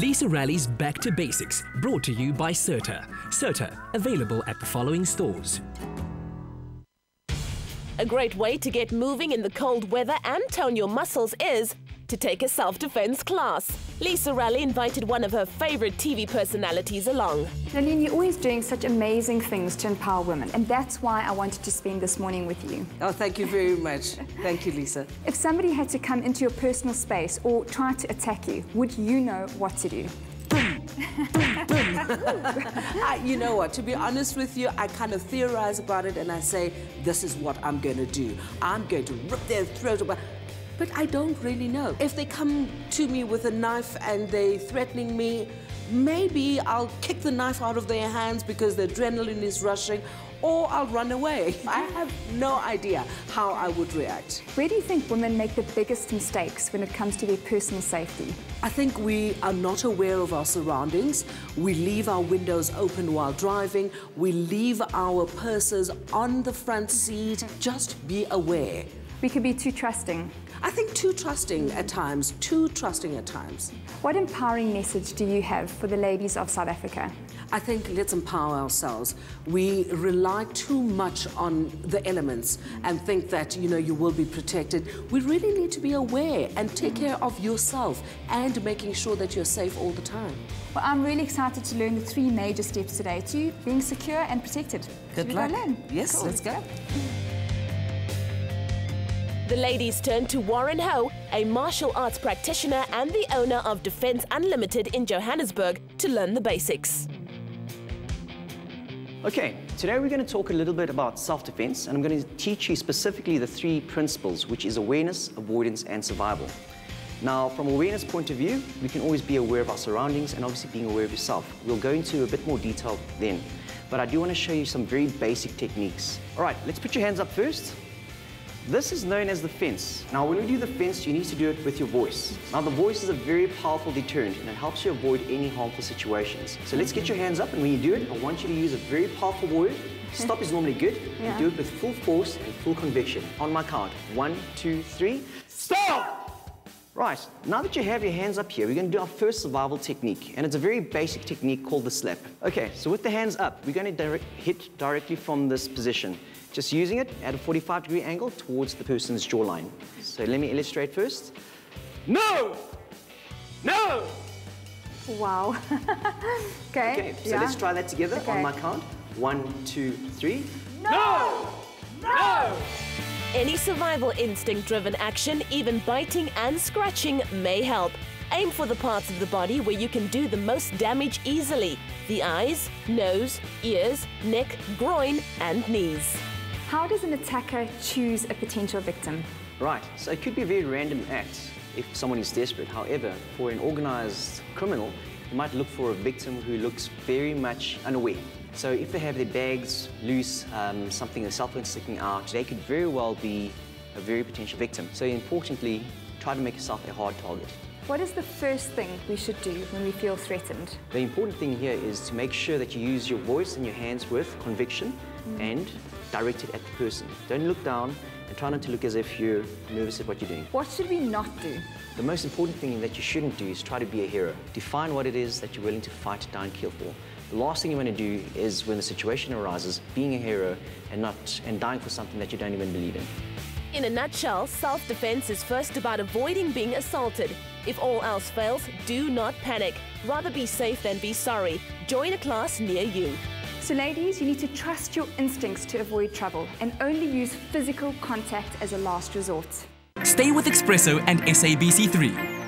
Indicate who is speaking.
Speaker 1: Lisa Raleigh's Back to Basics, brought to you by Serta. Serta, available at the following stores.
Speaker 2: A great way to get moving in the cold weather and tone your muscles is to take a self-defense class. Lisa Raleigh invited one of her favorite TV personalities along.
Speaker 3: Noeleen, you're always doing such amazing things to empower women, and that's why I wanted to spend this morning with you.
Speaker 4: Oh, thank you very much. Thank you, Lisa.
Speaker 3: If somebody had to come into your personal space or try to attack you, would you know what to do?
Speaker 4: You know what, to be honest with you, I kind of theorize about it and I say, this is what I'm going to do. I'm going to rip their throat away. But I don't really know. If they come to me with a knife and they're threatening me, maybe I'll kick the knife out of their hands because the adrenaline is rushing, or I'll run away. I have no idea how I would react.
Speaker 3: Where do you think women make the biggest mistakes when it comes to their personal safety?
Speaker 4: I think we are not aware of our surroundings. We leave our windows open while driving. We leave our purses on the front seat. Just be aware.
Speaker 3: We could be too trusting.
Speaker 4: I think too trusting at times, too trusting at times.
Speaker 3: What empowering message do you have for the ladies of South Africa?
Speaker 4: I think let's empower ourselves. We rely too much on the elements and think that, you know, you will be protected. We really need to be aware and take care of yourself and making sure that you're safe all the time.
Speaker 3: Well, I'm really excited to learn the 3 major steps today to being secure and protected.
Speaker 4: Good luck. Yes, cool. Let's go.
Speaker 2: The ladies turn to Warren Ho, a martial arts practitioner and the owner of Defence Unlimited in Johannesburg, to learn the basics.
Speaker 5: Okay, today we're going to talk a little bit about self-defense, and I'm going to teach you specifically the 3 principles, which is awareness, avoidance, and survival. Now, from an awareness point of view, we can always be aware of our surroundings and obviously being aware of yourself. We'll go into a bit more detail then, but I do want to show you some very basic techniques. All right, let's put your hands up first. This is known as the fence. Now, when we do the fence, you need to do it with your voice. Now, the voice is a very powerful deterrent, and it helps you avoid any harmful situations. So let's get your hands up, and when you do it, I want you to use a very powerful word. Stop is normally good. You do it with full force and full conviction. On my count, 1, 2, 3, stop! Right, now that you have your hands up here, we're going to do our first survival technique, and it's a very basic technique called the slap. Okay, so with the hands up, we're going to hit directly from this position. Just using it at a 45-degree angle towards the person's jawline. So let me illustrate first. No! No!
Speaker 3: Wow. Okay,
Speaker 5: so let's try that together on my count. 1, 2, 3.
Speaker 3: No!
Speaker 5: No!
Speaker 2: Any survival instinct-driven action, even biting and scratching, may help. Aim for the parts of the body where you can do the most damage easily. The eyes, nose, ears, neck, groin, and knees.
Speaker 3: How does an attacker choose a potential victim?
Speaker 5: Right, so it could be a very random act if someone is desperate. However, for an organized criminal, you might look for a victim who looks very much unaware. So if they have their bags loose, something, a cell phone sticking out, they could very well be a very potential victim. So importantly, try to make yourself a hard target.
Speaker 3: What is the first thing we should do when we feel threatened?
Speaker 5: The important thing here is to make sure that you use your voice and your hands with conviction and direct it at the person. Don't look down and try not to look as if you're nervous at what you're doing.
Speaker 3: What should we not do?
Speaker 5: The most important thing that you shouldn't do is try to be a hero. Define what it is that you're willing to fight, die, and kill for. The last thing you want to do is, when the situation arises, being a hero and dying for something that you don't even believe in.
Speaker 2: In a nutshell, self-defense is first about avoiding being assaulted. If all else fails, do not panic. Rather be safe than be sorry. Join a class near you.
Speaker 3: So ladies, you need to trust your instincts to avoid trouble and only use physical contact as a last resort.
Speaker 1: Stay with Expresso and SABC3.